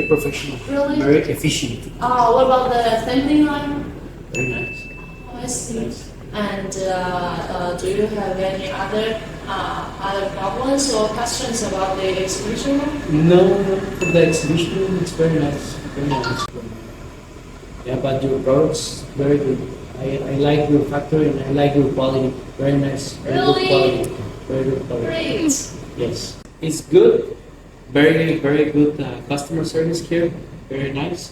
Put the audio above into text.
professional. Really? Very efficient. What about the assembly line? Very nice. Oh, I see. Nice. And do you have any other problems or questions about the exhibition room? No, no, for the exhibition room, it's very nice. Very nice. Yeah, but your products, very good. I like your factory and I like your quality. Very nice. Very Really? good quality. Very good quality. Great. Yes. It's good. Very, very good customer service here. Very nice.